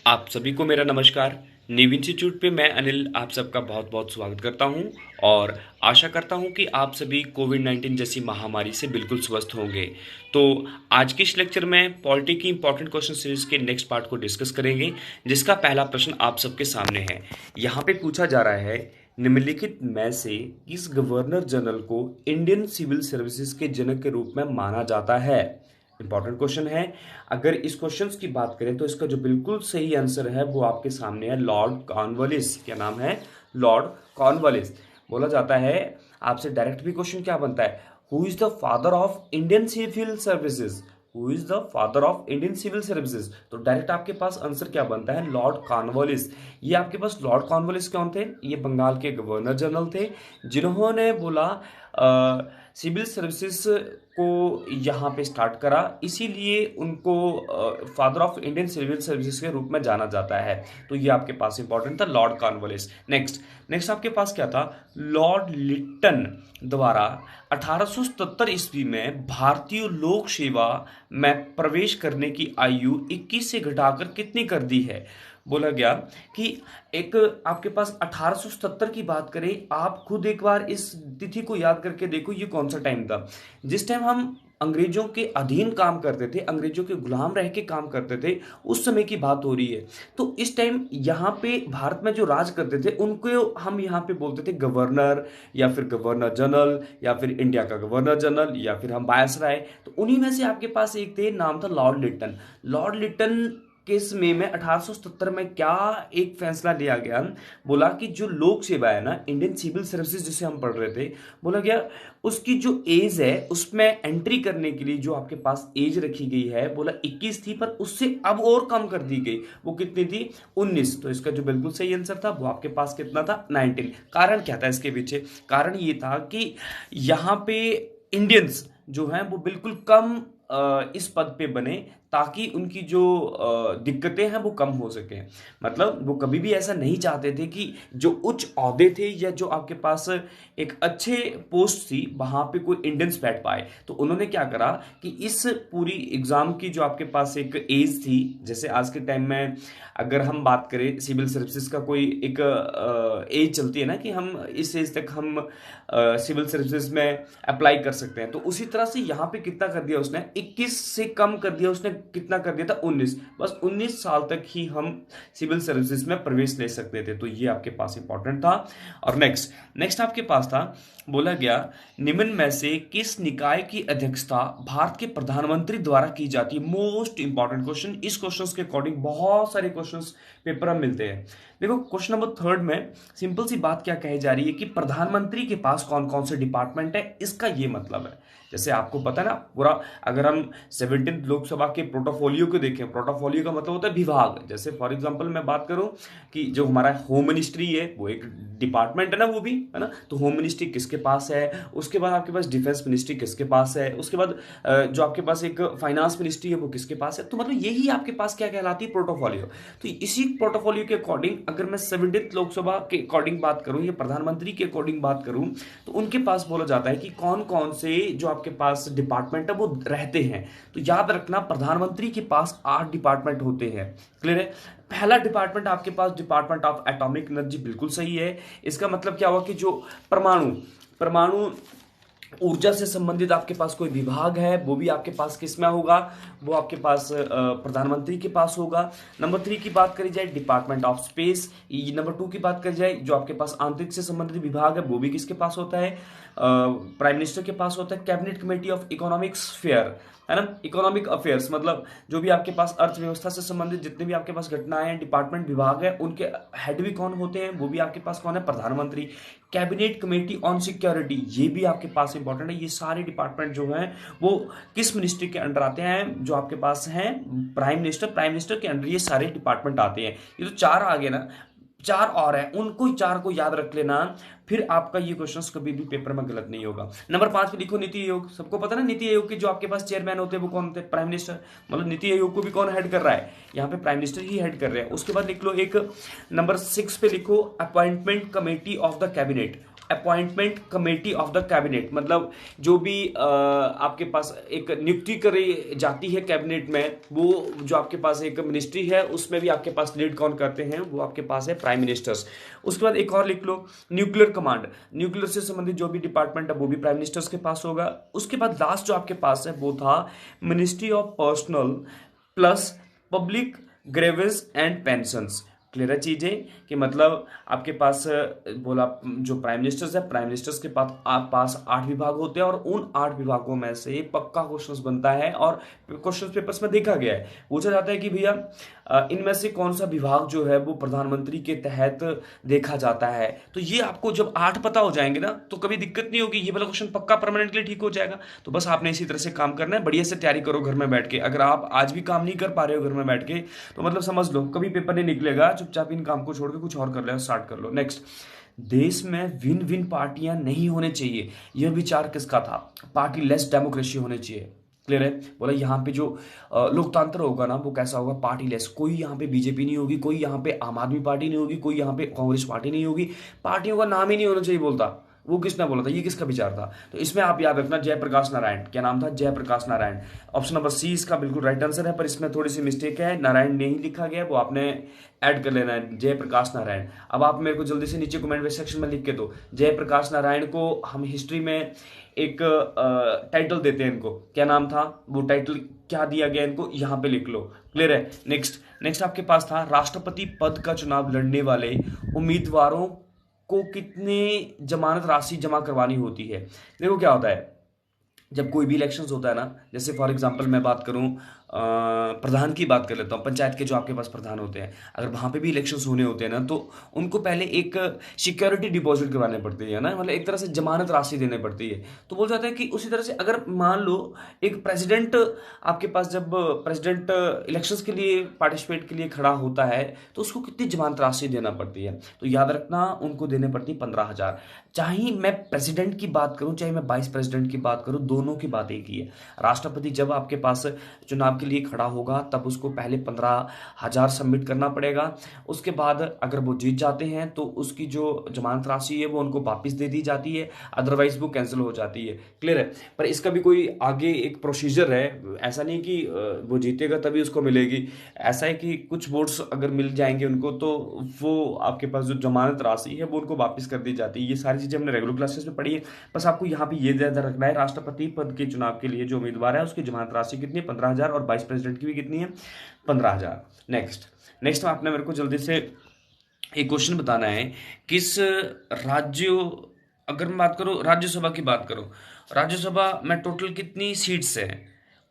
आप सभी को मेरा नमस्कार। नीव इंस्टीट्यूट पे मैं अनिल आप सबका बहुत बहुत स्वागत करता हूं और आशा करता हूं कि आप सभी कोविड-19 जैसी महामारी से बिल्कुल स्वस्थ होंगे। तो आज के इस लेक्चर में पॉलिटी की इंपॉर्टेंट क्वेश्चन सीरीज के नेक्स्ट पार्ट को डिस्कस करेंगे, जिसका पहला प्रश्न आप सबके सामने है। यहाँ पे पूछा जा रहा है, निम्नलिखित में से किस गवर्नर जनरल को इंडियन सिविल सर्विसेज के जनक के रूप में माना जाता है। इंपॉर्टेंट क्वेश्चन है। अगर इस क्वेश्चन की बात करें तो इसका जो बिल्कुल सही आंसर है वो आपके सामने है, लॉर्ड कॉर्नवालिस। क्या नाम है? Lord Cornwallis. बोला जाता है, आपसे डायरेक्ट भी क्वेश्चन क्या बनता है, who is the father of Indian civil services? Who is the father of Indian civil services? तो डायरेक्ट आपके पास आंसर क्या बनता है, लॉर्ड कॉर्नवालिस। ये आपके पास लॉर्ड कॉर्नवालिस कौन थे? ये बंगाल के गवर्नर जनरल थे, जिन्होंने बोला सिविल सर्विसेज को यहाँ पे स्टार्ट करा, इसीलिए उनको father of Indian civil services के रूप में जाना जाता है। तो ये आपके पास इंपॉर्टेंट था, लॉर्ड कॉर्नवालिस। नेक्स्ट आपके पास क्या था, लॉर्ड लिट्टन द्वारा 1877 ईस्वी में भारतीय लोक सेवा में प्रवेश करने की आयु 21 से घटाकर कितनी कर दी है। बोला गया कि एक आपके पास 1877 की बात करें, आप खुद एक बार इस तिथि को याद करके देखो, ये कौन सा टाइम था जिस टाइम हम अंग्रेजों के अधीन काम करते थे, अंग्रेजों के गुलाम रह के काम करते थे, उस समय की बात हो रही है। तो इस टाइम यहाँ पे भारत में जो राज करते थे उनको हम यहाँ पे बोलते थे गवर्नर, या फिर गवर्नर जनरल, या फिर इंडिया का गवर्नर जनरल, या फिर हम वायसराय। तो उन्हीं में से आपके पास एक थे, नाम था लॉर्ड लिट्टन। लॉर्ड लिट्टन के समय में 1877 में क्या एक फैसला लिया गया, बोला कि जो लोक सेवा है ना, इंडियन सिविल सर्विसेज जिसे हम पढ़ रहे थे, बोला गया उसकी जो एज है उसमें एंट्री करने के लिए जो आपके पास एज रखी गई है, बोला 21 थी, पर उससे अब और कम कर दी गई। वो कितनी थी? 19। तो इसका जो बिल्कुल सही आंसर था वो आपके पास कितना था? 19। कारण क्या था इसके पीछे? कारण ये था कि यहाँ पे इंडियंस जो हैं वो बिल्कुल कम इस पद पे बने, ताकि उनकी जो दिक्कतें हैं वो कम हो सके। मतलब वो कभी भी ऐसा नहीं चाहते थे कि जो उच्च ओहदे थे या जो आपके पास एक अच्छे पोस्ट थी वहां पे कोई इंडियंस बैठ पाए। तो उन्होंने क्या करा कि इस पूरी एग्जाम की जो आपके पास एक एज थी, जैसे आज के टाइम में अगर हम बात करें सिविल सर्विसेज का कोई एक एज चलती है ना कि हम इस एज तक हम सिविल सर्विसेज में अप्लाई कर सकते हैं, तो उसी तरह से यहाँ पे कितना कर दिया उसने, 21 से कम कर दिया उसने। कितना कर दिया था? 19। बस 19 साल तक ही हम सिविल सर्विसेज में प्रवेश ले सकते थे। तो ये आपके पास इंपॉर्टेंट था। और नेक्स्ट आपके पास था, बोला गया निम्न में से किस निकाय की अध्यक्षता भारत के प्रधानमंत्री द्वारा की जाती है। Most important question. इस क्वेश्चन के अकॉर्डिंग बहुत सारे क्वेश्चंस पेपर में मिलते हैं। देखो क्वेश्चन नंबर 3 में सिंपल सी बात क्या कही जा रही है कि प्रधानमंत्री के पास कौन कौन से डिपार्टमेंट है। इसका ये मतलब है, जैसे आपको पता है ना पूरा, अगर हम 17th लोकसभा के प्रोटोफोलियो को देखें, प्रोटोफोलियो का मतलब होता है विभाग। जैसे फॉर एग्जांपल मैं बात करूं कि जो हमारा होम मिनिस्ट्री है वो एक डिपार्टमेंट है ना, वो भी है ना। तो होम मिनिस्ट्री किसके पास है, उसके बाद आपके पास डिफेंस मिनिस्ट्री किसके पास है, उसके बाद जो आपके पास एक फाइनेंस मिनिस्ट्री है वो किसके पास है। तो मतलब यही आपके पास क्या कहलाती है, प्रोटोफोलियो। तो इसी प्रोटोफोलियो के अकॉर्डिंग अगर मैं 17th लोकसभा के अकॉर्डिंग बात करूं या प्रधानमंत्री के अकॉर्डिंग बात करूं, तो उनके पास बोला जाता है कि कौन कौन से जो आपके पास डिपार्टमेंट है वो रहते हैं। तो याद रखना, प्रधानमंत्री के पास 8 डिपार्टमेंट होते हैं। क्लियर है? पहला डिपार्टमेंट आपके पास डिपार्टमेंट ऑफ एटॉमिक एनर्जी, बिल्कुल सही है। इसका मतलब क्या हुआ कि जो परमाणु ऊर्जा से संबंधित आपके पास कोई विभाग है वो भी आपके पास किसमें होगा, वो आपके पास प्रधानमंत्री के पास होगा। नंबर 3 की बात करी जाए, डिपार्टमेंट ऑफ स्पेस। नंबर 2 की बात करी जाए, जो आपके पास आंतरिक से संबंधित विभाग है वो भी किसके पास होता है, प्राइम मिनिस्टर के पास होता है। Cabinet committee of economic sphere, है ना, इकोनॉमिक अफेयर्स, मतलब जो भी आपके पास अर्थव्यवस्था से संबंधित जितने भी आपके पास घटनाएं हैं, डिपार्टमेंट विभाग है, उनके हेड भी कौन होते हैं, वो भी आपके पास कौन है, प्रधानमंत्री। कैबिनेट कमेटी ऑन सिक्योरिटी, ये भी आपके पास इंपॉर्टेंट है। ये सारे डिपार्टमेंट जो हैं वो किस मिनिस्ट्री के अंडर आते हैं, जो आपके पास हैं प्राइम मिनिस्टर के अंडर ये सारे डिपार्टमेंट आते हैं। ये तो 4 आ गए ना, 4 और है, उनको ही 4 को याद रख लेना, फिर आपका ये क्वेश्चंस कभी भी पेपर में गलत नहीं होगा। नंबर 5 पे लिखो नीति आयोग। सबको पता ना नीति आयोग के जो आपके पास चेयरमैन होते हैं वो कौन होते हैं, प्राइम मिनिस्टर। मतलब नीति आयोग को भी कौन हेड कर रहा है, यहाँ पे प्राइम मिनिस्टर ही हेड कर रहे हैं। उसके बाद लिख लो एक नंबर 6 पे लिखो appointment committee of the cabinet. Appointment committee of the cabinet, मतलब जो भी आपके पास एक नियुक्ति करी जाती है कैबिनेट में, वो जो आपके पास एक मिनिस्ट्री है उसमें भी आपके पास लीड कौन करते हैं, वो आपके पास है प्राइम मिनिस्टर्स। उसके बाद एक और लिख लो, न्यूक्लियर कमांड, न्यूक्लियर से संबंधित जो भी डिपार्टमेंट है वो भी प्राइम मिनिस्टर्स के पास होगा। उसके बाद लास्ट जो आपके पास है वो था ministry of personnel plus public grievances and pensions. Clear है चीजें कि मतलब आपके पास बोला जो प्राइम मिनिस्टर्स है, प्राइम मिनिस्टर्स के पास 8 विभाग होते हैं और उन 8 विभागों में से पक्का क्वेश्चंस बनता है और क्वेश्चन पेपर्स में देखा गया है, पूछा जाता है कि भैया इनमें से कौन सा विभाग जो है वो प्रधानमंत्री के तहत देखा जाता है। तो ये आपको जब 8 पता हो जाएंगे ना तो कभी दिक्कत नहीं होगी, ये वाला क्वेश्चन पक्का परमानेंटली ठीक हो जाएगा। तो बस आपने इसी तरह से काम करना है, बढ़िया से तैयारी करो घर में बैठ के। अगर आप आज भी काम नहीं कर पा रहे हो घर में बैठ के तो मतलब समझ लो कभी पेपर नहीं निकलेगा, चुपचाप इन काम को छोड़ के कुछ और कर लो, स्टार्ट कर लो। नेक्स्ट, देश में विन विन पार्टियां नहीं होने चाहिए, यह विचार किसका था? पार्टी लेस डेमोक्रेसी होनी चाहिए। क्लियर है, बोला यहाँ पे जो लोकतंत्र होगा ना वो कैसा होगा, पार्टी लेस। कोई यहाँ पे बीजेपी नहीं होगी, कोई यहाँ पे आम आदमी पार्टी नहीं होगी, कोई यहाँ पे कांग्रेस पार्टी नहीं होगी, पार्टियों का नाम ही नहीं होना चाहिए बोलता। वो किसने बोला था, ये किसका विचार था? तो इसमें आप याद रखना जयप्रकाश नारायण, क्या नाम था, Jayprakash Narayan. Option number C इसका बिल्कुल राइट आंसर है, पर इसमें थोड़ी सी मिस्टेक है, नारायण नहीं लिखा गया, वो आपने ऐड कर लेना है, जयप्रकाश नारायण। अब आप मेरे को जल्दी से नीचे कमेंट सेक्शन में लिख के दो, जयप्रकाश नारायण को हम हिस्ट्री में एक टाइटल देते हैं, इनको क्या नाम था, वो टाइटल क्या दिया गया इनको, यहाँ पे लिख लो। क्लियर है। नेक्स्ट नेक्स्ट आपके पास था राष्ट्रपति पद का चुनाव लड़ने वाले उम्मीदवारों को कितने जमानत राशि जमा करवानी होती है। देखो क्या होता है, जब कोई भी इलेक्शंस होता है ना, जैसे फॉर एग्जांपल मैं बात करूं प्रधान की बात कर लेता हूं, पंचायत के जो आपके पास प्रधान होते हैं, अगर वहां पे भी इलेक्शंस होने होते हैं ना तो उनको पहले एक सिक्योरिटी डिपॉजिट करवाने पड़ती है ना, मतलब एक तरह से जमानत राशि देने पड़ती है। तो बोल जाता है कि उसी तरह से अगर मान लो एक प्रेसिडेंट आपके पास, जब प्रेसिडेंट इलेक्शंस के लिए पार्टिसिपेट के लिए खड़ा होता है तो उसको कितनी जमानत राशि देना पड़ती है, तो याद रखना उनको देने पड़ती 15,000। चाहे मैं प्रेसिडेंट की बात करूं चाहे मैं वाइस प्रेसिडेंट की बात करूं, दोनों की बात एक ही है। राष्ट्रपति जब आपके पास चुनाव के लिए खड़ा होगा तब उसको पहले 15,000 सबमिट करना पड़ेगा। उसके बाद अगर वो जीत जाते हैं तो उसकी जो जमानत राशि है वो उनको वापस दे दी जाती है, अदरवाइज वो कैंसिल हो जाती है। क्लियर है, पर इसका भी कोई आगे एक प्रोसीजर है, ऐसा नहीं कि वो जीतेगा तभी उसको मिलेगी। ऐसा है कि कुछ वोट्स अगर मिल जाएंगे उनको तो वो आपके पास जो जमानत राशि है वो उनको वापस कर दी जाती है। ये सारी चीजें हमने रेगुलर क्लासेस में पढ़ी है, बस आपको यहाँ पे ये ध्यान रखना है, राष्ट्रपति पद के चुनाव के लिए जो उम्मीदवार है उसकी जमानत राशि कितनी है, 15,000, और वाइस प्रेसिडेंट की भी कितनी है, 15,000। नेक्स्ट नेक्स्ट आपने मेरे को जल्दी से एक क्वेश्चन बताना है, किस राज्यों, अगर मैं बात करूं राज्यसभा की बात करूं, राज्यसभा में टोटल कितनी सीट्स हैं,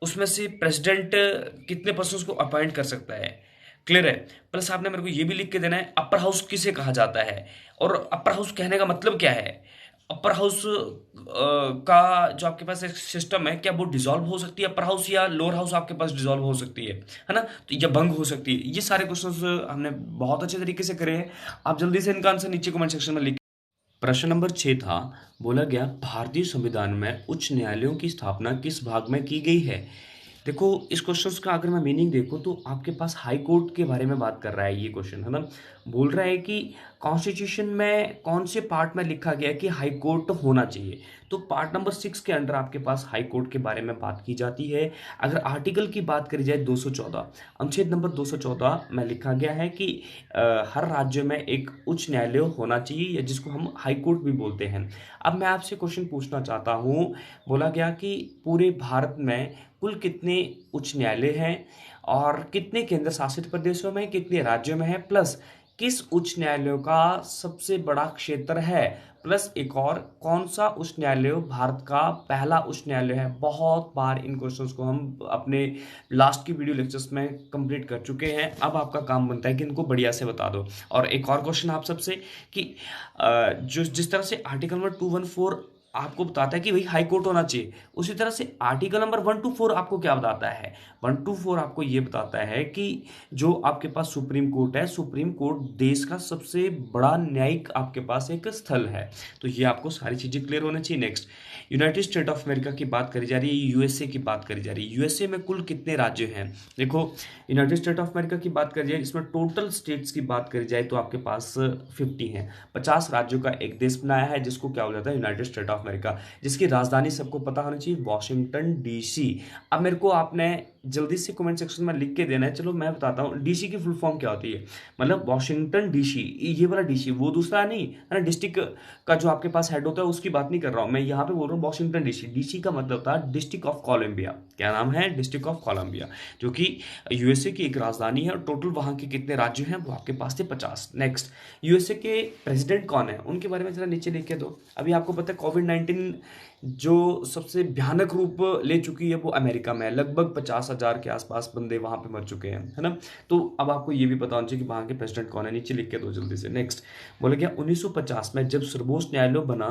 उसमें से प्रेसिडेंट कितने पर्सन को अपॉइंट कर सकता है। क्लियर है, प्लस आपने मेरे को ये भी लिख के देना है अपर हाउस किसे कहा जाता है, और अपर हाउस कहने का मतलब क्या है। अपर हाउस का जो आपके पास एक सिस्टम है, क्या वो डिसॉल्व हो सकती है अपर हाउस, या लोअर हाउस आपके पास डिसॉल्व हो सकती है ना, तो ये भंग हो सकती है। ये सारे क्वेश्चंस हमने बहुत अच्छे तरीके से करे हैं, आप जल्दी से इनका आंसर नीचे कमेंट सेक्शन में लिख। प्रश्न नंबर 6 था, बोला गया भारतीय संविधान में उच्च न्यायालयों की स्थापना किस भाग में की गई है। देखो इस क्वेश्चन का अगर मैं मीनिंग देखो तो आपके पास हाई कोर्ट के बारे में बात कर रहा है ये क्वेश्चन, है ना। बोल रहा है कि कॉन्स्टिट्यूशन में कौन से पार्ट में लिखा गया कि हाई कोर्ट होना चाहिए, तो पार्ट नंबर 6 के अंडर आपके पास हाई कोर्ट के बारे में बात की जाती है। अगर आर्टिकल की बात करी जाए 214, अनुच्छेद नंबर 214 में लिखा गया है कि हर राज्य में एक उच्च न्यायालय होना चाहिए, या जिसको हम हाई कोर्ट भी बोलते हैं। अब मैं आपसे क्वेश्चन पूछना चाहता हूँ, बोला गया कि पूरे भारत में कुल कितने उच्च न्यायालय हैं और कितने केंद्र शासित प्रदेशों में, कितने राज्यों में है, प्लस किस उच्च न्यायालय का सबसे बड़ा क्षेत्र है, प्लस एक और कौन सा उच्च न्यायालय भारत का पहला उच्च न्यायालय है। बहुत बार इन क्वेश्चंस को हम अपने लास्ट की वीडियो लेक्चर्स में कंप्लीट कर चुके हैं, अब आपका काम बनता है कि इनको बढ़िया से बता दो। और एक और क्वेश्चन आप सबसे कि जो जिस तरह से आर्टिकल नंबर 214 आपको बताता है कि भाई हाई कोर्ट होना चाहिए। उसी तरह से आर्टिकल नंबर 1 to 4 आपको क्या बताता है? 1 to 4 आपको ये बताता है कि जो आपके पास सुप्रीम कोर्ट है, सुप्रीम कोर्ट देश का सबसे बड़ा न्यायिक आपके पास एक स्थल है। तो ये आपको सारी चीजें क्लियर होना चाहिए। Next, United state of America की बात करी जा रही है, यूएसए की बात करी जा रही है। यूएसए में कुल कितने राज्य हैं? देखो, यूनाइटेड स्टेट ऑफ अमेरिका की बात करी जाए, इसमें टोटल स्टेट्स की बात करी जाए तो आपके पास 50 हैं। 50 राज्यों का एक देश बनाया है जिसको क्या हो जाता है? यूनाइटेड स्टेट ऑफ अमेरिका, जिसकी राजधानी सबको पता होनी चाहिए, वॉशिंगटन डीसी। अब मेरे को आपने जल्दी से कमेंट सेक्शन में लिख के देना है। चलो मैं बताता हूँ डीसी की फुल फॉर्म क्या होती है। मतलब वॉशिंगटन डीसी, ये वाला डीसी, वो दूसरा नहीं है ना, डिस्ट्रिक्ट का जो आपके पास हेड होता है उसकी बात नहीं कर रहा हूँ मैं, यहाँ पे बोल रहा हूँ वॉशिंगटन डीसी। डीसी का मतलब था डिस्ट्रिक्ट ऑफ कोलंबिया। क्या नाम है? डिस्ट्रिक्ट ऑफ कोलंबिया, जो कि यूएसए की एक राजधानी है। और टोटल वहां के कितने राज्य हैं वो आपके पास थे 50। नेक्स्ट, यूएसए के प्रेसिडेंट कौन है उनके बारे में जरा नीचे लिख के दो। अभी आपको पता है कोविड-19 जो सबसे भयानक रूप ले चुकी है वो अमेरिका में है। लगभग 50,000 के आसपास बंदे वहां पे मर चुके हैं, है ना। तो अब आपको ये भी पता होना चाहिए कि वहां के प्रेसिडेंट कौन है, नीचे लिख के दो जल्दी से। नेक्स्ट, बोले क्या 1950 में जब सर्वोच्च न्यायालय बना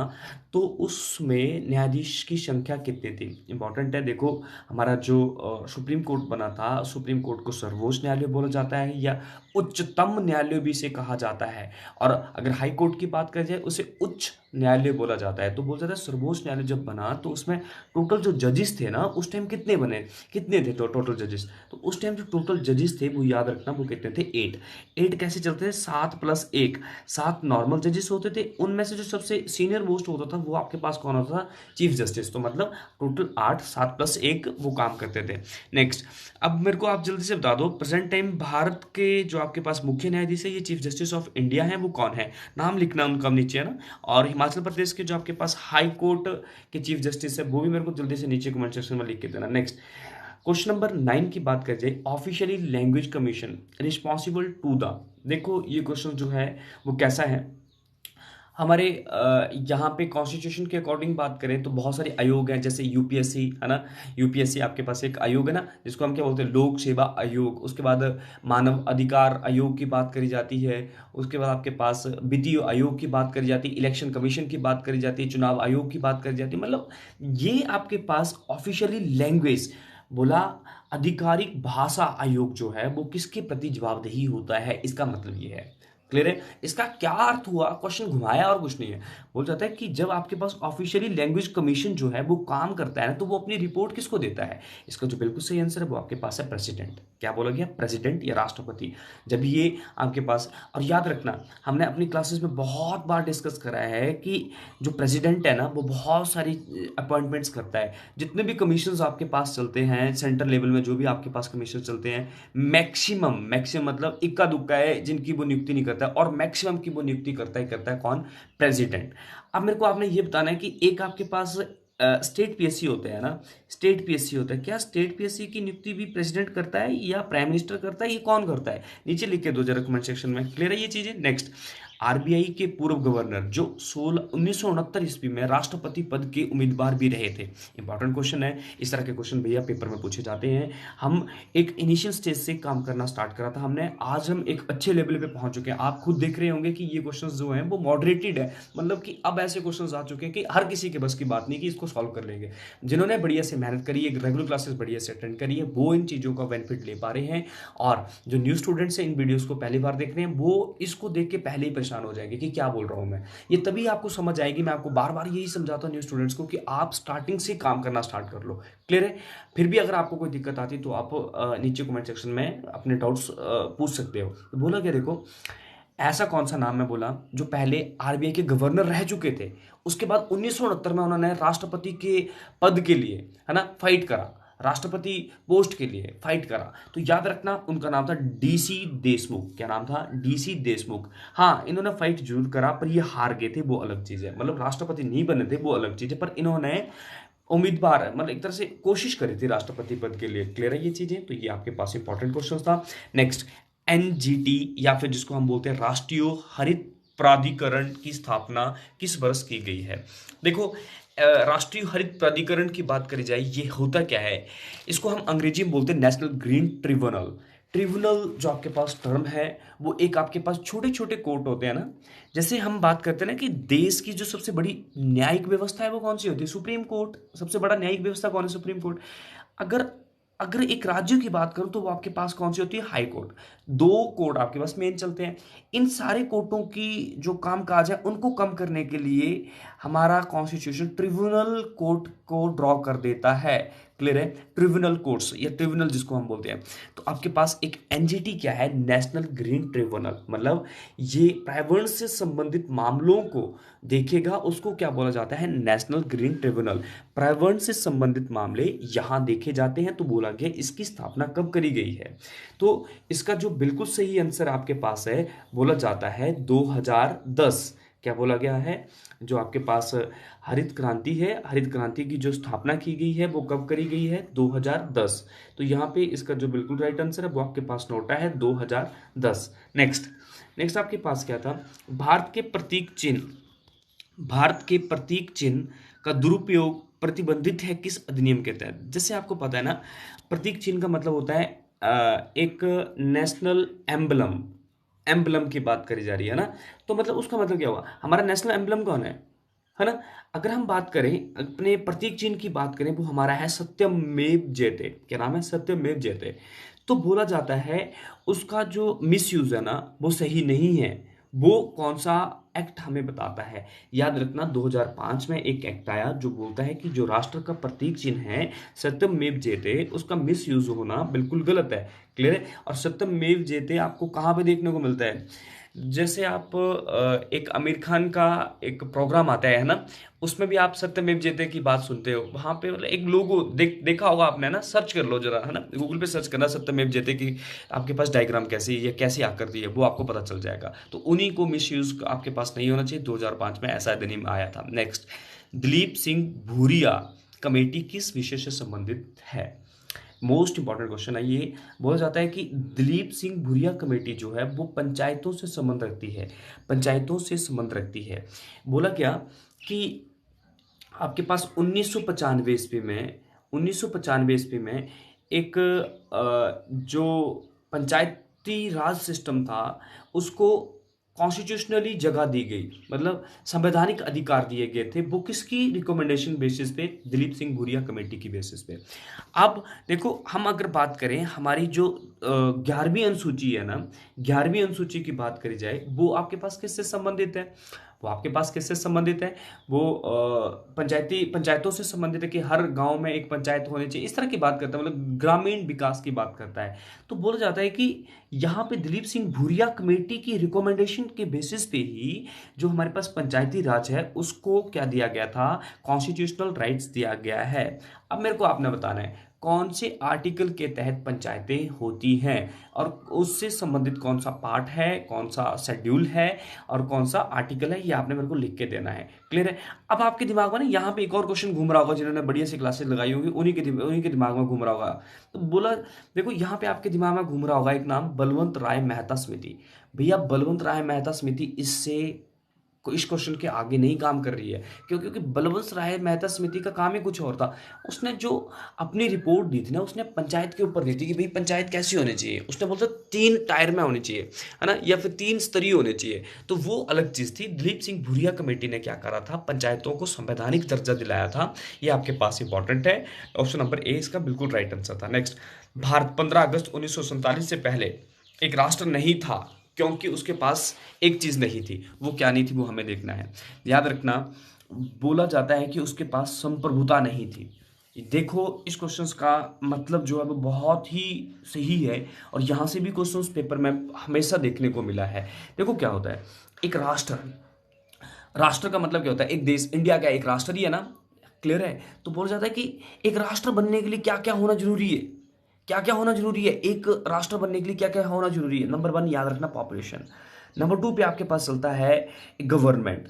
तो उसमें न्यायाधीश की संख्या कितनी थी? इंपॉर्टेंट है। देखो, हमारा जो सुप्रीम कोर्ट बना था, सुप्रीम कोर्ट को सर्वोच्च न्यायालय बोला जाता है या उच्चतम न्यायालय भी से कहा जाता है। और अगर हाई कोर्ट की बात करी जाए उसे उच्च न्यायालय बोला जाता है। तो बोला जाता है सर्वोच्च न्यायालय जब बना तो उसमें टोटल जो जजेस थे ना उस टाइम कितने बने, कितने थे तो टोटल जजेस? तो उस टाइम जो टोटल जजेस थे वो याद रखना, वो कितने थे? 8। 8 कैसे चलते थे? 7+1, 7 नॉर्मल जजेस होते थे। उनमें से जो सबसे सीनियर मोस्ट होता था वो आपके पास कौन होता था? Chief justice. तो मतलब टोटल 8, 7+1 वो काम करते थे। नेक्स्ट, अब मेरे को आप जल्दी से बता दो प्रेजेंट टाइम भारत के जो आपके पास मुख्य न्यायाधीश है, ये चीफ जस्टिस ऑफ इंडिया है, वो कौन है? नाम लिखना उनका नीचे, है ना। और हिमाचल प्रदेश के जो आपके पास हाई कोर्ट के चीफ जस्टिस है वो भी मेरे को जल्दी से नीचे कमेंट सेक्शन में लिख के देना। नेक्स्ट, क्वेश्चन नंबर 9 की बात कर जाए, officially language commission responsible to the. देखो ये क्वेश्चन जो है वो कैसा है, हमारे यहाँ पे कॉन्स्टिट्यूशन के अकॉर्डिंग बात करें तो बहुत सारे आयोग हैं, जैसे यूपीएससी, है ना। यूपीएससी आपके पास एक आयोग है ना, जिसको हम क्या बोलते हैं? लोक सेवा आयोग। उसके बाद मानव अधिकार आयोग की बात करी जाती है। उसके बाद आपके पास वित्तीय आयोग की बात करी जाती है, इलेक्शन कमीशन की बात करी जाती है, चुनाव आयोग की बात करी जाती है। मतलब ये आपके पास ऑफिशियली लैंग्वेज बोला, आधिकारिक भाषा आयोग जो है वो किसके प्रति जवाबदेही होता है, इसका मतलब ये है। क्लियर है? इसका क्या अर्थ हुआ, क्वेश्चन घुमाया और कुछ नहीं है। बोल जाता है कि जब आपके पास ऑफिशियली लैंग्वेज कमीशन जो है वो काम करता है ना, तो वो अपनी रिपोर्ट किसको देता है? इसका जो बिल्कुल सही आंसर है वो आपके पास है प्रेसिडेंट। क्या बोला गया? प्रेसिडेंट या राष्ट्रपति। जब ये आपके पास, और याद रखना हमने अपनी क्लासेस में बहुत बार डिस्कस करा है कि जो प्रेसिडेंट है ना वो बहुत सारी अपॉइंटमेंट्स करता है। जितने भी कमीशन आपके पास चलते हैं सेंट्रल लेवल में, जो भी आपके पास कमीशन चलते हैं, मैक्सिमम मैक्सिमम मतलब इक्का दुक्का है जिनकी वो नियुक्ति नहीं करता है, और मैक्सिमम की वो नियुक्ति करता है कौन? प्रेसिडेंट। अब मेरे को आपने ये बताना है कि एक आपके पास स्टेट पीएससी होते हैं ना, स्टेट पीएससी होता है, क्या स्टेट पीएससी की नियुक्ति भी प्रेसिडेंट करता है या प्राइम मिनिस्टर करता है? ये कौन करता है? नीचे लिख के दो जरा कमेंट सेक्शन में। क्लियर है ये चीजें? नेक्स्ट, आरबीआई के पूर्व गवर्नर जो 1969 ईस्वी में राष्ट्रपति पद के उम्मीदवार भी रहे थे। इंपॉर्टेंट क्वेश्चन है, इस तरह के क्वेश्चन भैया पेपर में पूछे जाते हैं। हम एक इनिशियल स्टेज से काम करना स्टार्ट करा था हमने, आज हम एक अच्छे लेवल पे पहुंच चुके हैं। आप खुद देख रहे होंगे कि ये क्वेश्चंस जो हैं वो मॉडरेटेड है, मतलब कि अब ऐसे क्वेश्चंस आ चुके हैं कि हर किसी के बस की बात नहीं कि इसको सॉल्व कर लेंगे। जिन्होंने बढ़िया से मेहनत करी है, रेगुलर क्लासेस बढ़िया से अटेंड करी है, वो इन चीज़ों का बेनिफिट ले पा रहे हैं। और जो न्यू स्टूडेंट्स हैं इन वीडियोस को पहली बार देख रहे हैं, वो इसको देख के पहले ही परेशान हो जाएंगे कि क्या बोल रहा हूं मैं। ये तभी आपको समझ आएगी। मैं आपको बार बार यही समझाता हूँ न्यू स्टूडेंट्स को कि आप स्टार्टिंग से काम करना स्टार्ट कर लो। क्लियर है? फिर भी अगर आपको कोई दिक्कत आती तो आप नीचे कमेंट सेक्शन में अपने डाउट्स पूछ सकते हो। तो बोला क्या, देखो ऐसा कौन सा नाम है बोला जो पहले आरबीआई के गवर्नर रह चुके थे, उसके बाद 1969 में उन्होंने राष्ट्रपति के पद के लिए, है ना, फाइट करा, राष्ट्रपति पोस्ट के लिए फाइट करा। तो याद रखना उनका नाम था डीसी देशमुख। क्या नाम था? डीसी देशमुख। हाँ, इन्होंने फाइट जरूर करा पर ये हार गए थे, वो अलग चीज है। मतलब राष्ट्रपति नहीं बने थे वो अलग चीज है, पर इन्होंने उम्मीदवार मतलब एक तरह से कोशिश करी थी राष्ट्रपति पद के लिए। क्लियर है ये चीजें? तो ये आपके पास इंपॉर्टेंट क्वेश्चन था। नेक्स्ट, एनजीटी या फिर जिसको हम बोलते हैं राष्ट्रीय हरित प्राधिकरण की स्थापना किस वर्ष की गई है? देखो राष्ट्रीय हरित प्राधिकरण की बात करी जाए, ये होता क्या है? इसको हम अंग्रेजी में बोलते हैं नेशनल ग्रीन ट्रिब्यूनल। ट्रिब्यूनल जो आपके पास टर्म है वो एक आपके पास छोटे छोटे कोर्ट होते हैं ना। जैसे हम बात करते हैं ना कि देश की जो सबसे बड़ी न्यायिक व्यवस्था है वो कौन सी होती है, सुप्रीम कोर्ट। सबसे बड़ा न्यायिक व्यवस्था कौन है, सुप्रीम कोर्ट। अगर अगर एक राज्य की बात करूं तो वो आपके पास कौन सी होती है, हाई कोर्ट। दो कोर्ट आपके पास मेन चलते हैं। इन सारे कोर्टों की जो काम काज है उनको कम करने के लिए हमारा कॉन्स्टिट्यूशन ट्रिब्यूनल कोर्ट को ड्रॉ कर देता है। क्लियर है, ट्रिब्यूनल कोर्ट्स या ट्रिब्यूनल जिसको हम बोलते हैं। तो आपके पास एक एनजीटी क्या है, नेशनल ग्रीन ट्रिब्यूनल, मतलब ये पर्यावरण से संबंधित मामलों को देखेगा, उसको क्या बोला जाता है, नेशनल ग्रीन ट्रिब्यूनल। पर्यावरण से संबंधित मामले यहां देखे जाते हैं। तो बोला गया इसकी स्थापना कब करी गई है, तो इसका जो बिल्कुल सही आंसर आपके पास है, बोला जाता है 2010। क्या बोला गया है, जो आपके पास हरित क्रांति है, हरित क्रांति की जो स्थापना की गई है वो कब करी गई है, 2010। तो यहाँ पे इसका जो बिल्कुल राइट आंसर है वो आपके पास नोटा है 2010। नेक्स्ट नेक्स्ट आपके पास क्या था, भारत के प्रतीक चिन्ह का दुरुपयोग प्रतिबंधित है किस अधिनियम के तहत। जैसे आपको पता है ना, प्रतीक चिन्ह का मतलब होता है एक नेशनल एम्बलम, एम्बलम की बात करी जा रही है ना। तो मतलब उसका मतलब क्या हुआ, हमारा नेशनल एम्बलम कौन है ना। अगर हम बात करें अपने प्रतीक चिन्ह की बात करें, वो हमारा है सत्यमेव जयते। क्या नाम है, सत्यमेव जयते। तो बोला जाता है उसका जो मिस यूज है ना वो सही नहीं है। वो कौन सा एक्ट हमें बताता है, याद रखना 2005 में एक एक्ट आया जो बोलता है कि जो राष्ट्र का प्रतीक चिन्ह है सत्यमेव जयते, उसका मिस यूज होना बिल्कुल गलत है। क्लियर है। और सत्यमेव जयते आपको कहाँ पे देखने को मिलता है, जैसे आप एक आमिर खान का एक प्रोग्राम आता है ना, उसमें भी आप सत्यमेव जयते की बात सुनते हो। वहां पे मतलब एक लोगो देखा होगा आपने ना, सर्च कर लो जरा, है ना, गूगल पे सर्च करना सत्यमेव जयते की, आपके पास डायग्राम कैसी है या कैसी आकृति है वो आपको पता चल जाएगा। तो उन्हीं को मिस यूज आपके पास नहीं होना चाहिए। 2005 में ऐसा अधिनियम आया था। नेक्स्ट, दिलीप सिंह भूरिया कमेटी किस विषय से संबंधित है। मोस्ट इंपॉर्टेंट क्वेश्चन है ये। बोला जाता है कि दिलीप सिंह भूरिया कमेटी जो है वो पंचायतों से संबंध रखती है, पंचायतों से संबंध रखती है। बोला क्या कि आपके पास 1995 ईस्वी में, 1995 ईस्वी में एक जो पंचायती राज सिस्टम था उसको कॉन्स्टिट्यूशनली जगह दी गई, मतलब संवैधानिक अधिकार दिए गए थे। वो किसकी रिकमेंडेशन बेसिस पे, दिलीप सिंह भूरिया कमेटी की बेसिस पे। अब देखो हम अगर बात करें हमारी जो 11वीं अनुसूची है ना, 11वीं अनुसूची की बात करी जाए वो आपके पास किससे संबंधित है, वो आपके पास किससे संबंधित है, वो पंचायतों से संबंधित है कि हर गांव में एक पंचायत होनी चाहिए, इस तरह की बात करता है, मतलब ग्रामीण विकास की बात करता है। तो बोला जाता है कि यहाँ पे दिलीप सिंह भूरिया कमेटी की रिकमेंडेशन के बेसिस पे ही जो हमारे पास पंचायती राज है उसको क्या दिया गया था, कॉन्स्टिट्यूशनल राइट्स दिया गया है। अब मेरे को आपने बताना है कौन से आर्टिकल के तहत पंचायतें होती हैं और उससे संबंधित कौन सा पार्ट है, कौन सा शेड्यूल है और कौन सा आर्टिकल है, ये आपने मेरे को लिख के देना है। क्लियर है। अब आपके दिमाग में ना यहाँ पे एक और क्वेश्चन घूम रहा होगा, जिन्होंने बढ़िया सी क्लासेस लगाई होंगी उन्हीं के दिमाग में घूम रहा होगा। तो बोला देखो यहाँ पे आपके दिमाग में घूम रहा होगा एक नाम, बलवंत राय मेहता समिति। भैया बलवंत राय मेहता समिति इससे इस क्वेश्चन के आगे नहीं काम कर रही है, क्योंकि बलवंत राय मेहता समिति का काम ही कुछ और था। उसने जो अपनी रिपोर्ट दी थी ना, उसने पंचायत के ऊपर दी थी कि भाई पंचायत कैसी होनी चाहिए। उसने बोलता 3 टायर में होनी चाहिए, है ना, या फिर 3 स्तरीय होने चाहिए। तो वो अलग चीज थी। दिलीप सिंह भूरिया कमेटी ने क्या करा था, पंचायतों को संवैधानिक दर्जा दिलाया था। ये आपके पास इंपॉर्टेंट है। ऑप्शन नंबर ए इसका बिल्कुल राइट आंसर था। नेक्स्ट, भारत 15 अगस्त 1947 से पहले एक राष्ट्र नहीं था क्योंकि उसके पास एक चीज नहीं थी। वो क्या नहीं थी वो हमें देखना है। याद रखना, बोला जाता है कि उसके पास संप्रभुता नहीं थी। देखो इस क्वेश्चंस का मतलब जो है वो बहुत ही सही है और यहां से भी क्वेश्चंस पेपर में हमेशा देखने को मिला है। देखो क्या होता है, एक राष्ट्र, राष्ट्र का मतलब क्या होता है, एक देश, इंडिया क्या एक राष्ट्र ही है ना। क्लियर है। तो बोला जाता है कि एक राष्ट्र बनने के लिए क्या क्या होना जरूरी है, क्या क्या होना जरूरी है, एक राष्ट्र बनने के लिए क्या क्या होना जरूरी है। नंबर 1 याद रखना, पॉपुलेशन। नंबर 2 पे आपके पास चलता है गवर्नमेंट।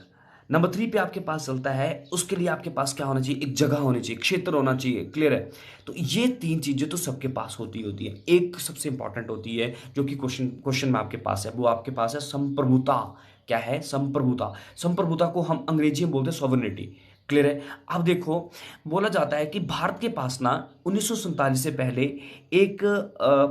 नंबर 3 पे आपके पास चलता है उसके लिए आपके पास क्या होना चाहिए, एक जगह होनी चाहिए, क्षेत्र होना चाहिए। क्लियर है। तो ये 3 चीजें तो सबके पास होती है। एक सबसे इंपॉर्टेंट होती है जो कि क्वेश्चन में आपके पास है, वो आपके पास है संप्रभुता। क्या है, संप्रभुता। संप्रभुता को हम अंग्रेजी में बोलते हैं सॉवरेनिटी। क्लियर है। अब देखो बोला जाता है कि भारत के पास ना 1947 से पहले एक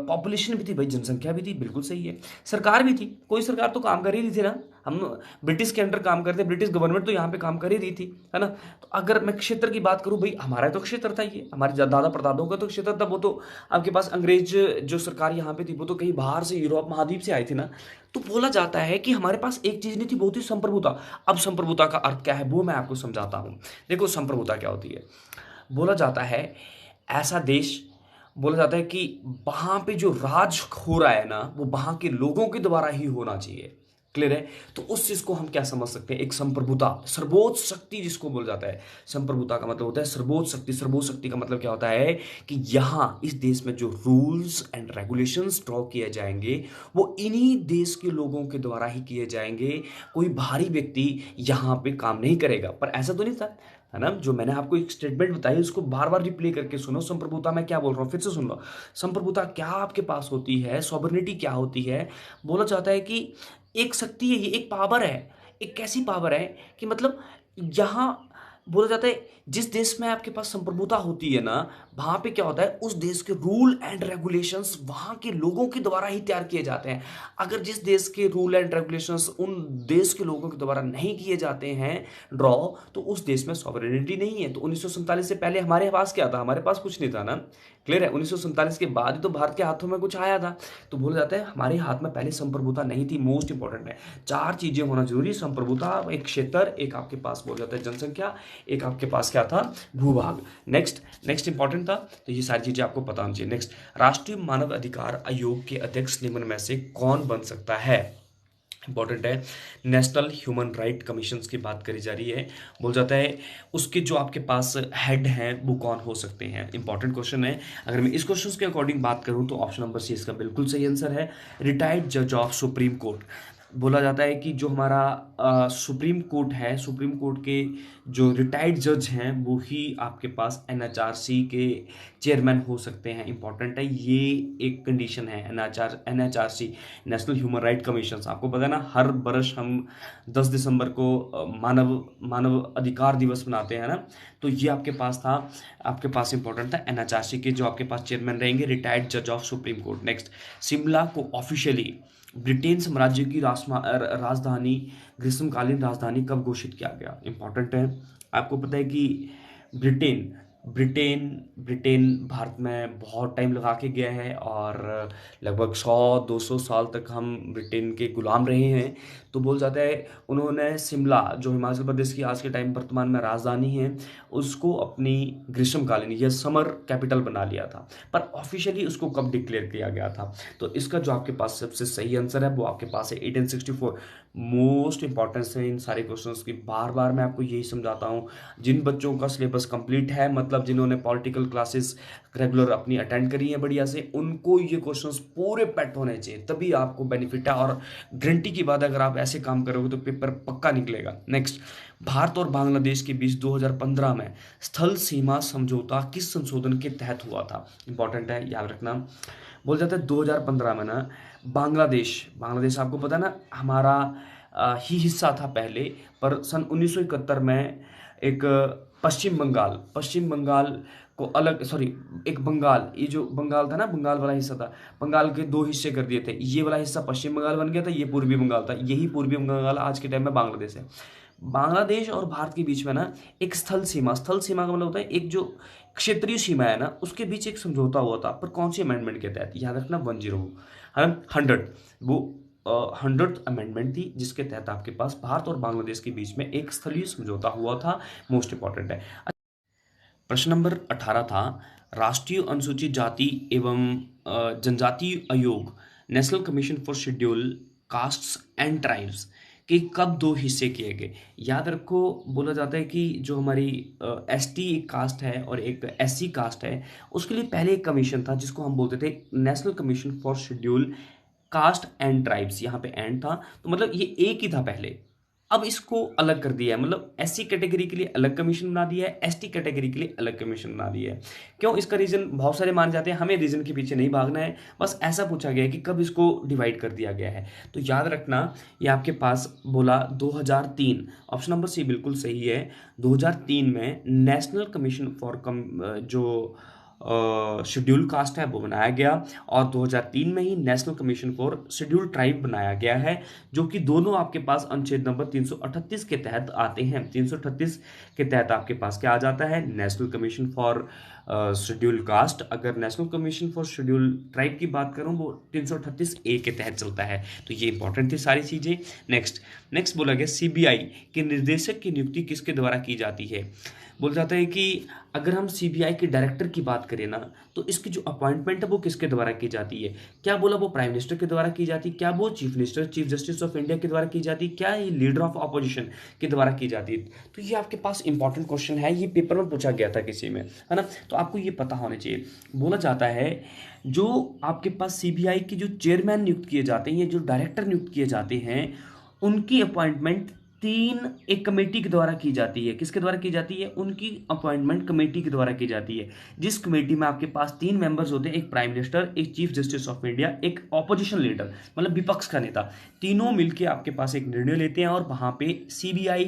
पॉपुलेशन भी थी भाई, जनसंख्या भी थी, बिल्कुल सही है। सरकार भी थी, कोई सरकार तो काम कर ही रही थी ना। हम ब्रिटिश के अंडर काम करते, ब्रिटिश गवर्नमेंट तो यहाँ पे काम कर ही रही थी, है ना। तो अगर मैं क्षेत्र की बात करूँ भाई, हमारा तो क्षेत्र था ये, हमारे दादा परदादों का तो क्षेत्र था। वो तो आपके पास अंग्रेज जो सरकार यहाँ पे थी वो तो कहीं बाहर से यूरोप महाद्वीप से आई थी ना। तो बोला जाता है कि हमारे पास एक चीज नहीं थी, बहुत ही संप्रभुता। अब संप्रभुता का अर्थ क्या है वो मैं आपको समझाता हूँ। देखो संप्रभुता क्या होती है। बोला जाता है ऐसा देश, बोला जाता है कि वहां पे जो राज हो रहा है ना वो वहां के लोगों के द्वारा ही होना चाहिए। क्लियर है। तो उस चीज को हम क्या समझ सकते हैं, एक संप्रभुता, सर्वोच्च शक्ति जिसको बोला जाता है। संप्रभुता का मतलब होता है सर्वोच्च शक्ति। सर्वोच्च शक्ति का मतलब क्या होता है कि यहां इस देश में जो रूल्स एंड रेगुलेशंस ड्रॉ किए जाएंगे वो इन्हीं देश के लोगों के द्वारा ही किए जाएंगे। कोई बाहरी व्यक्ति यहां पे काम नहीं करेगा। पर ऐसा तो नहीं था, है ना। जो मैंने आपको एक स्टेटमेंट बताई उसको बार बार रिप्ले करके सुनो। संप्रभुता मैं क्या बोल रहा हूँ फिर से सुन लो। संप्रभुता क्या आपके पास होती है, सॉवरेनिटी क्या होती है। बोला जाता है कि एक शक्ति है, ये एक पावर है। एक कैसी पावर है कि मतलब यहां बोला जाता है जिस देश में आपके पास संप्रभुता होती है ना वहां पे क्या होता है, उस देश के रूल एंड रेगुलेशंस वहां के लोगों के द्वारा ही तैयार किए जाते हैं। अगर जिस देश के रूल एंड रेगुलेशंस उन देश के लोगों के द्वारा नहीं किए जाते हैं ड्रॉ, तो उस देश में सॉवरेनिटी नहीं है। तो 1947 से पहले हमारे पास क्या था, हमारे पास कुछ नहीं था ना। क्लियर है। 1947 के बाद ही तो भारत के हाथों में कुछ आया था। तो बोला जाता है हमारे हाथ में पहले संप्रभुता नहीं थी। मोस्ट इंपॉर्टेंट है, चार चीजें होना जरूरी। संप्रभुता, एक क्षेत्र, एक आपके पास बोल जाता है जनसंख्या, एक आपके पास क्या था, भूभाग। नेक्स्ट नेक्स्ट इंपॉर्टेंट था। तो ये सारी चीजें आपको पता होनी चाहिए। नेक्स्ट, राष्ट्रीय मानव अधिकार आयोग के अध्यक्ष निम्न में से कौन बन सकता है। इंपॉर्टेंट है। नेशनल ह्यूमन राइट कमीशन की बात करी जा रही है। बोल जाता है उसके जो आपके पास हेड हैं वो कौन हो सकते हैं। इंपॉर्टेंट क्वेश्चन है। अगर मैं इस क्वेश्चन के अकॉर्डिंग बात करूं तो ऑप्शन नंबर सी इसका बिल्कुल सही आंसर है, रिटायर्ड जज ऑफ सुप्रीम कोर्ट। बोला जाता है कि जो हमारा सुप्रीम कोर्ट है, सुप्रीम कोर्ट के जो रिटायर्ड जज हैं वो ही आपके पास एनएचआरसी के चेयरमैन हो सकते हैं। इंपॉर्टेंट है, ये एक कंडीशन है। NHRC, national human right commission, आपको पता है ना हर वर्ष हम 10 दिसंबर को मानव मानव अधिकार दिवस मनाते हैं ना। तो ये आपके पास था, आपके पास इंपॉर्टेंट था। एनएचआरसी के जो आपके पास चेयरमैन रहेंगे रिटायर्ड जज of supreme court. Next, Shimla को ऑफिशियली ब्रिटेन साम्राज्य की राजधानी, ग्रीष्मकालीन राजधानी कब घोषित किया गया। इंपॉर्टेंट है। आपको पता है कि ब्रिटेन ब्रिटेन ब्रिटेन भारत में बहुत टाइम लगा के गया है और लगभग 100-200 साल तक हम ब्रिटेन के गुलाम रहे हैं। तो बोल जाता है उन्होंने शिमला जो हिमाचल प्रदेश की आज के टाइम वर्तमान में राजधानी है उसको अपनी ग्रीष्मकालीन या समर कैपिटल बना लिया था। पर ऑफिशियली उसको कब डिक्लेयर किया गया था। तो इसका जो आपके पास सबसे सही आंसर है वो आपके पास है 1864। मोस्ट इंपॉर्टेंस है इन सारे क्वेश्चंस की। बार बार मैं आपको यही समझाता हूँ, जिन बच्चों का सिलेबस कंप्लीट है, मतलब जिन्होंने पॉलिटिकल क्लासेस रेगुलर अपनी अटेंड करी है बढ़िया से, उनको ये क्वेश्चंस पूरे पेट होने चाहिए, तभी आपको बेनिफिट है। और गारंटी की बात है, अगर आप ऐसे काम करोगे तो पेपर पक्का निकलेगा। नेक्स्ट, भारत और बांग्लादेश के बीच 2015 में स्थल सीमा समझौता किस संशोधन के तहत हुआ था। इंपॉर्टेंट है, याद रखना। बोल जाता है 2015 में ना बांग्लादेश बांग्लादेश आपको पता है ना हमारा ही हिस्सा था पहले, पर सन 1971 में एक पश्चिम बंगाल को अलग, सॉरी, एक बंगाल, ये जो बंगाल था ना, बंगाल वाला हिस्सा था, बंगाल के दो हिस्से कर दिए थे। ये वाला हिस्सा पश्चिम बंगाल बन गया था, ये पूर्वी बंगाल था। यही पूर्वी बंगाल आज के टाइम में बांग्लादेश है। बांग्लादेश और भारत के बीच में ना एक स्थल सीमा का मतलब होता है एक जो क्षेत्रीय सीमा है ना उसके बीच एक समझौता हुआ था। पर कौन सी अमेंडमेंट के तहत, याद रखना 100 वो 100th अमेंडमेंट थी जिसके तहत आपके पास भारत और बांग्लादेश के बीच में एक स्थलीय समझौता हुआ था। मोस्ट इंपॉर्टेंट है। प्रश्न नंबर 18 था, राष्ट्रीय अनुसूचित जाति एवं जनजाति आयोग, national commission for schedule castes and tribes के कब दो हिस्से किए गए। याद रखो, बोला जाता है कि जो हमारी एसटी एक कास्ट है और एक एससी कास्ट है, उसके लिए पहले एक कमीशन था जिसको हम बोलते थे national commission for schedule cast and tribes. यहाँ पे एंड था तो मतलब ये एक ही था पहले। अब इसको अलग कर दिया है, मतलब एससी कैटेगरी के लिए अलग कमीशन बना दिया है, एसटी कैटेगरी के लिए अलग कमीशन बना दिया है। क्यों, इसका रीजन बहुत सारे मान जाते हैं, हमें रीजन के पीछे नहीं भागना है, बस ऐसा पूछा गया है कि कब इसको डिवाइड कर दिया गया है। तो याद रखना, ये आपके पास बोला 2003, ऑप्शन नंबर सी बिल्कुल सही है। 2003 में नेशनल कमीशन फॉर जो शेड्यूल कास्ट है वो बनाया गया, और 2003 में ही national commission for schedule tribe बनाया गया है, जो कि दोनों आपके पास अनुच्छेद नंबर 338 के तहत आते हैं। 338 के तहत आपके पास क्या आ जाता है, national commission for schedule caste. अगर national commission for schedule tribe की बात करूं वो 338A के तहत चलता है। तो ये इंपॉर्टेंट थी सारी चीज़ें। नेक्स्ट बोला गया सीबीआई के निर्देशक की नियुक्ति किसके द्वारा की जाती है। बोल जाता है कि अगर हम सीबीआई के डायरेक्टर की बात करें ना, तो इसकी जो अपॉइंटमेंट है वो किसके द्वारा की जाती है। क्या बोला, वो प्राइम मिनिस्टर के द्वारा की जाती है, क्या वो chief minister chief justice of India के द्वारा की जाती है, क्या ये लीडर ऑफ अपोजिशन के द्वारा की जाती है। तो ये आपके पास इंपॉर्टेंट क्वेश्चन है, ये पेपर में पूछा गया था किसी में, है ना। तो आपको ये पता होना चाहिए। बोला जाता है जो आपके पास सीबीआई के जो चेयरमैन नियुक्त किए जाते हैं या जो डायरेक्टर नियुक्त किए जाते हैं, उनकी अपॉइंटमेंट एक कमेटी के द्वारा की जाती है। किसके द्वारा की जाती है, उनकी अपॉइंटमेंट कमेटी के द्वारा की जाती है, जिस कमेटी में आपके पास 3 मेंबर्स होते हैं, एक प्राइम मिनिस्टर, एक चीफ जस्टिस ऑफ इंडिया, एक ऑपोजिशन लीडर मतलब विपक्ष का नेता। तीनों मिलके आपके पास एक निर्णय लेते हैं और वहां पे सीबीआई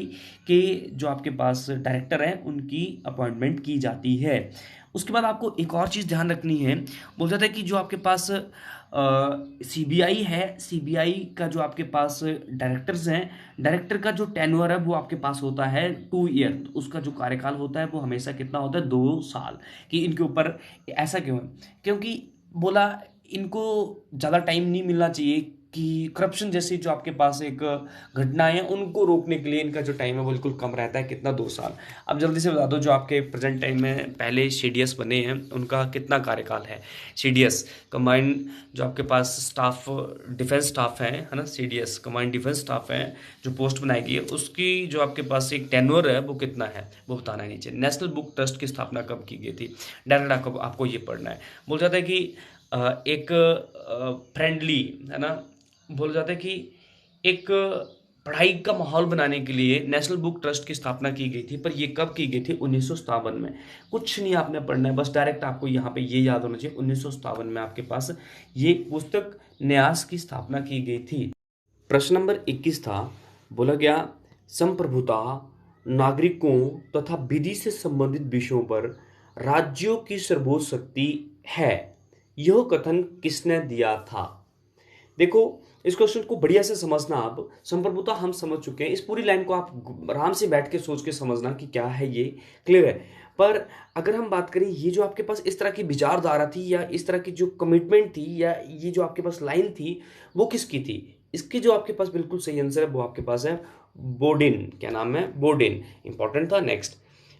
के जो आपके पास डायरेक्टर हैं उनकी अपॉइंटमेंट की जाती है। उसके बाद आपको एक और चीज़ ध्यान रखनी है। बोल जाता है कि जो आपके पास सीबीआई है, सीबीआई का जो आपके पास डायरेक्टर्स हैं, डायरेक्टर का जो टेन्योर है वो आपके पास होता है 2 ईयर। तो उसका जो कार्यकाल होता है वो हमेशा कितना होता है, 2 साल। कि इनके ऊपर ऐसा क्यों है, क्योंकि बोला इनको ज़्यादा टाइम नहीं मिलना चाहिए कि करप्शन जैसी जो आपके पास एक घटनाएं हैं उनको रोकने के लिए इनका जो टाइम है वो बिल्कुल कम रहता है, कितना, 2 साल। अब जल्दी से बता दो जो आपके प्रेजेंट टाइम में पहले सीडीएस बने हैं उनका कितना कार्यकाल है। सीडीएस कंबाइंड जो आपके पास स्टाफ डिफेंस स्टाफ है ना, सीडीएस कंबाइंड डिफेंस स्टाफ है जो पोस्ट बनाई गई है, उसकी जो आपके पास एक टेन्योर है वो कितना है वो बताना है नीचे। नेशनल बुक ट्रस्ट की स्थापना कब की गई थी, डायरेक्ट आपको ये पढ़ना है। बोल जाता है कि एक फ्रेंडली, है ना, बोला जाता है कि एक पढ़ाई का माहौल बनाने के लिए नेशनल बुक ट्रस्ट की स्थापना की गई थी, पर ये कब की गई थी, 1957 में। कुछ नहीं आपने पढ़ना है, बस डायरेक्ट आपको यहाँ पे ये याद होना चाहिए, 1957 में आपके पास ये पुस्तक न्यास की स्थापना की गई थी। प्रश्न नंबर 21 था, बोला गया संप्रभुता, नागरिकों तथा विधि से संबंधित विषयों पर राज्यों की सर्वोच्च शक्ति है, यह कथन किसने दिया था। देखो इस क्वेश्चन को बढ़िया से समझना। आप संप्रभुता हम समझ चुके हैं, इस पूरी लाइन को आप आराम से बैठ के सोच के समझना कि क्या है, ये क्लियर है। पर अगर हम बात करें ये जो आपके पास इस तरह की विचारधारा थी या इस तरह की जो कमिटमेंट थी या ये जो आपके पास लाइन थी वो किसकी थी, इसकी जो आपके पास बिल्कुल सही आंसर है वो आपके पास है बोर्डिन। क्या नाम है, बोर्डिन, इंपॉर्टेंट था। नेक्स्ट,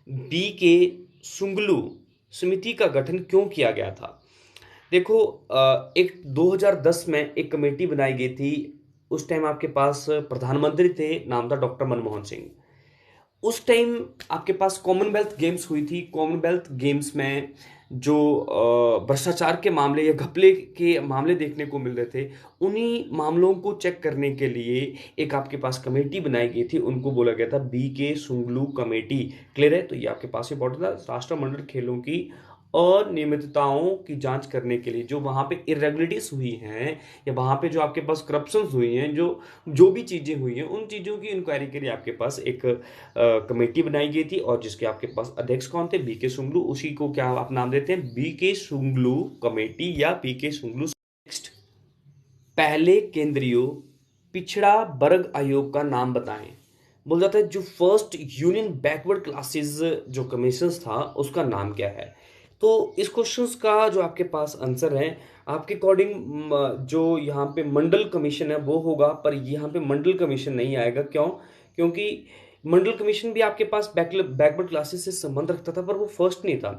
बी के सुंगलू समिति का गठन क्यों किया गया था। देखो एक 2010 में एक कमेटी बनाई गई थी, उस टाइम आपके पास प्रधानमंत्री थे, नाम था डॉक्टर मनमोहन सिंह। उस टाइम आपके पास कॉमनवेल्थ गेम्स हुई थी, कॉमनवेल्थ गेम्स में जो भ्रष्टाचार के मामले या घपले के मामले देखने को मिल रहे थे, उन्हीं मामलों को चेक करने के लिए एक आपके पास कमेटी बनाई गई थी, उनको बोला गया था बी के सुंगलू कमेटी। क्लियर है, तो ये आपके पास इंपॉर्टेंट था। राष्ट्रमंडल खेलों की अनियमितताओं की जांच करने के लिए जो वहां पे इरेगुलरिटीज हुई हैं या वहां पे जो आपके पास करप्शन हुई हैं, जो भी चीजें हुई हैं, उन चीजों की इंक्वायरी के लिए आपके पास एक कमेटी बनाई गई थी, और जिसके आपके पास अध्यक्ष कौन थे, बी के सुंगलू। उसी को क्या आप नाम देते हैं, बी के सुंगलू कमेटी या बी के सुंगलू। नेक्स्ट, पहले केंद्रीय पिछड़ा वर्ग आयोग का नाम बताएं। बोल जाता है जो फर्स्ट यूनियन बैकवर्ड क्लासेस जो कमीशन था उसका नाम क्या है। तो इस क्वेश्चंस का जो आपके पास आंसर है आपके अकॉर्डिंग जो यहाँ पे मंडल कमीशन है वो होगा, पर यहाँ पे मंडल कमीशन नहीं आएगा। क्यों, क्योंकि मंडल कमीशन भी आपके पास बैकवर्ड क्लासेस से संबंध रखता था, पर वो फर्स्ट नहीं था।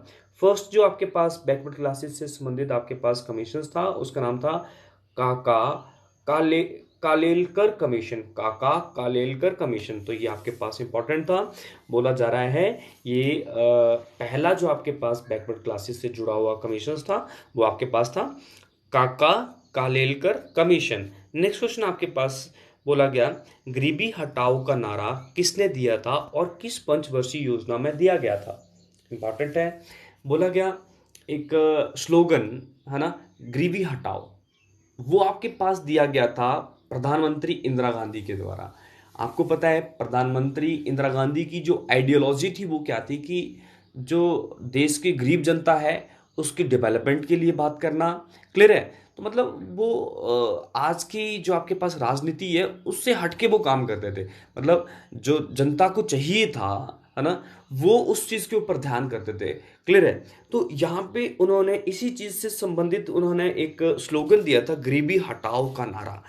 फर्स्ट जो आपके पास बैकवर्ड क्लासेस से संबंधित आपके पास कमीशन था उसका नाम था काका काले कालेलकर कमीशन, काका कालेलकर कमीशन। तो ये आपके पास इंपॉर्टेंट था। बोला जा रहा है ये पहला जो आपके पास बैकवर्ड क्लासेस से जुड़ा हुआ कमीशन था वो आपके पास था काका कालेलकर कमीशन। नेक्स्ट क्वेश्चन आपके पास बोला गया गरीबी हटाओ का नारा किसने दिया था और किस पंचवर्षीय योजना में दिया गया था। इंपॉर्टेंट है। बोला गया एक स्लोगन है ना, गरीबी हटाओ, वो आपके पास दिया गया था प्रधानमंत्री इंदिरा गांधी के द्वारा। आपको पता है प्रधानमंत्री इंदिरा गांधी की जो आइडियोलॉजी थी वो क्या थी कि जो देश की गरीब जनता है उसकी डेवलपमेंट के लिए बात करना। क्लियर है? तो मतलब वो आज की जो आपके पास राजनीति है उससे हट के वो काम करते थे। मतलब जो जनता को चाहिए था, है ना, वो उस चीज़ के ऊपर ध्यान करते थे। क्लियर है? तो यहाँ पे उन्होंने इसी चीज़ से संबंधित उन्होंने एक स्लोगन दिया था, गरीबी हटाओ का नारा।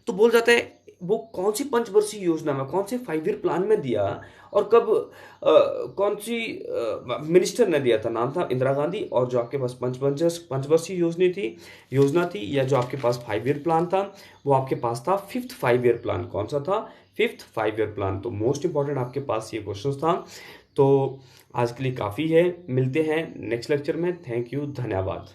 तो बोल जाता है वो कौन सी पंचवर्षीय योजना में, कौन से 5 ईयर प्लान में दिया, और कब कौन सी मिनिस्टर ने दिया था, नाम था इंदिरा गांधी। और जो आपके पास पंचवर्षीय योजना थी या जो आपके पास 5 ईयर प्लान था, वो आपके पास था 5th 5 ईयर प्लान। कौन सा था? 5th 5 year plan. तो मोस्ट इंपॉर्टेंट आपके पास ये क्वेश्चन था। तो आज के लिए काफ़ी है, मिलते हैं नेक्स्ट लेक्चर में। थैंक यू, धन्यवाद।